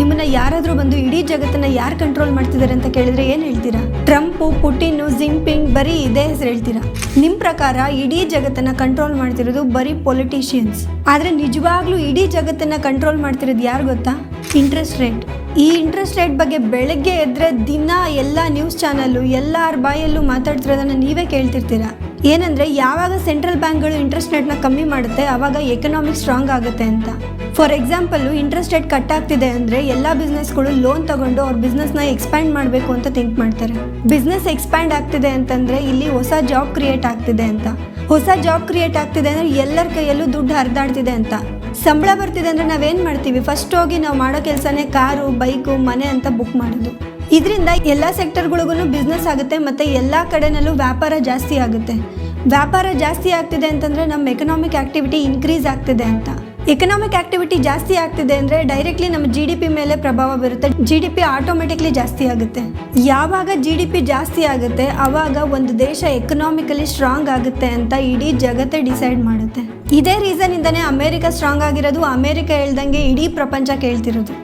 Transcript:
ನಿಮ್ಮನ್ನ ಯಾರಾದರೂ ಬಂದು ಇಡೀ ಜಗತ್ತನ್ನ ಯಾರು ಕಂಟ್ರೋಲ್ ಮಾಡ್ತಿದ್ದಾರೆ ಅಂತ ಕೇಳಿದ್ರೆ ಏನು ಹೇಳ್ತೀರಾ? ಟ್ರಂಪ್, ಪುಟಿನ್, ಜಿನ್ಪಿಂಗ್, ಬರೀ ಇದೇ ಹೆಸರು ಹೇಳ್ತೀರಾ. ನಿಮ್ಮ ಪ್ರಕಾರ ಇಡೀ ಜಗತ್ತನ್ನ ಕಂಟ್ರೋಲ್ ಮಾಡ್ತಿರೋದು ಬರೀ ಪೊಲಿಟಿಷಿಯನ್ಸ್. ಆದರೆ ನಿಜವಾಗ್ಲೂ ಇಡೀ ಜಗತ್ತನ್ನ ಕಂಟ್ರೋಲ್ ಮಾಡ್ತಿರೋದು ಯಾರು ಗೊತ್ತಾ? Interest rate. ಈ ಇಂಟ್ರೆಸ್ಟ್ ರೇಟ್ ಬಗ್ಗೆ ಬೆಳಗ್ಗೆ ಎದ್ರೆ ದಿನ ಎಲ್ಲ ನ್ಯೂಸ್ ಚಾನಲ್ಲು ಎಲ್ಲರ ಬಾಯಲ್ಲೂ ಮಾತಾಡ್ತಿರೋದನ್ನ ನೀವೇ ಕೇಳ್ತಿರ್ತೀರಾ. ಏನಂದರೆ ಯಾವಾಗ ಸೆಂಟ್ರಲ್ ಬ್ಯಾಂಕ್ಗಳು ಇಂಟ್ರೆಸ್ಟ್ ರೇಟ್ನ ಕಮ್ಮಿ ಮಾಡುತ್ತೆ ಆವಾಗ ಎಕನಾಮಿಕ್ ಸ್ಟ್ರಾಂಗ್ ಆಗುತ್ತೆ ಅಂತ. For example interest rate cut ಆಗ್ತಿದೆ ಅಂದರೆ ಎಲ್ಲ ಬಿಸ್ನೆಸ್ಗಳು ಲೋನ್ ತಗೊಂಡು ಅವ್ರ ಬಿಸ್ನೆಸ್ನ ಎಕ್ಸ್ಪ್ಯಾಂಡ್ ಮಾಡಬೇಕು ಅಂತ ಥಿಂಕ್ ಮಾಡ್ತಾರೆ. ಬಿಸ್ನೆಸ್ ಎಕ್ಸ್ಪ್ಯಾಂಡ್ ಆಗ್ತಿದೆ ಅಂತಂದರೆ ಇಲ್ಲಿ ಹೊಸ ಜಾಬ್ ಕ್ರಿಯೇಟ್ ಆಗ್ತಿದೆ ಅಂತ. ಹೊಸ ಜಾಬ್ ಕ್ರಿಯೇಟ್ ಆಗ್ತಿದೆ ಅಂದರೆ ಎಲ್ಲರ ಕೈಯಲ್ಲೂ ದುಡ್ಡು ಹರಿದಾಡ್ತಿದೆ ಅಂತ. ಸಂಬಳ ಬರ್ತಿದೆ ಅಂದರೆ ನಾವೇನು ಮಾಡ್ತೀವಿ? ಫಸ್ಟ್ ಹೋಗಿ ನಾವು ಮಾಡೋ ಕೆಲಸನೇ ಕಾರು, ಬೈಕು, ಮನೆ ಅಂತ ಬುಕ್ ಮಾಡೋದು. ಇದರಿಂದ ಎಲ್ಲ ಸೆಕ್ಟರ್ಗಳಿಗೂ ಬಿಸ್ನೆಸ್ ಆಗುತ್ತೆ ಮತ್ತು ಎಲ್ಲ ಕಡೆನಲ್ಲೂ ವ್ಯಾಪಾರ ಜಾಸ್ತಿ ಆಗುತ್ತೆ. ವ್ಯಾಪಾರ ಜಾಸ್ತಿ ಆಗ್ತಿದೆ ಅಂತಂದರೆ ನಮ್ಮ ಎಕನಾಮಿಕ್ ಆ್ಯಕ್ಟಿವಿಟಿ ಇನ್ಕ್ರೀಸ್ ಆಗ್ತಿದೆ ಅಂತ. ಎಕನಾಮಿಕ್ ಆ್ಯಕ್ಟಿವಿಟಿ ಜಾಸ್ತಿ ಆಗ್ತಿದೆ ಅಂದರೆ ಡೈರೆಕ್ಟ್ಲಿ ನಮ್ಮ GDP ಮೇಲೆ ಪ್ರಭಾವ ಬೀರುತ್ತೆ. GDP ಆಟೋಮೆಟಿಕ್ಲಿ ಜಾಸ್ತಿ ಆಗುತ್ತೆ. ಯಾವಾಗ GDP ಜಾಸ್ತಿ ಆಗುತ್ತೆ ಆವಾಗ ಒಂದು ದೇಶ ಎಕನಾಮಿಕಲಿ ಸ್ಟ್ರಾಂಗ್ ಆಗುತ್ತೆ ಅಂತ ಇಡೀ ಜಗತ್ತೇ ಡಿಸೈಡ್ ಮಾಡುತ್ತೆ. ಇದೇ ರೀಸನ್ ಇಂದನೇ ಅಮೇರಿಕಾ ಸ್ಟ್ರಾಂಗ್ ಆಗಿರೋದು, ಅಮೇರಿಕಾ ಹೇಳ್ದಂಗೆ ಇಡೀ ಪ್ರಪಂಚ ಕೇಳ್ತಿರೋದು.